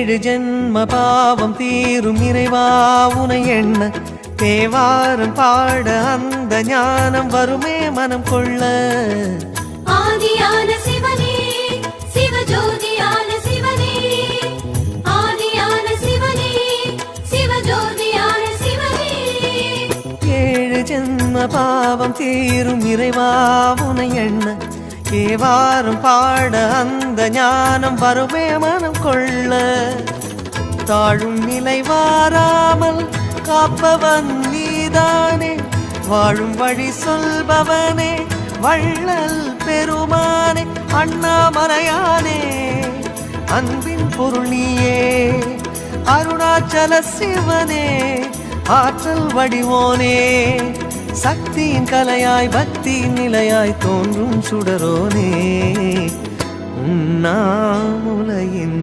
ஏழு ஜென்ம பாவம் தீரும் இறைவா உனை எண்ண தேவாரம் பாட அந்த ஞானம் வருமே மனம் கொள்ள. ஆதியான சிவனே சிவஜோதியான சிவனே, ஆதியான சிவனே சிவஜோதியான சிவனே. ஏழு ஜென்ம பாவம் தீரும் இறைவா உனை எண்ண தேவாரம் பாட அந்த ஞானம் வருமே மனம் கொள்ள. தாழும் நிலை வாராமல் காப்பவன் நீதானே, வாழும் வழி சொல்பவனே வள்ளல் பெருமானே. அண்ணாமலையானே அன்பின் பொருள் நீயே, அருணாச்சல சிவனே ஆற்றல் வடிவோனே. சக்தியின் கலையாய் பக்தியின் நிலையாய் தோன்றும் சுடரோனே, உண்ணாமுலையின்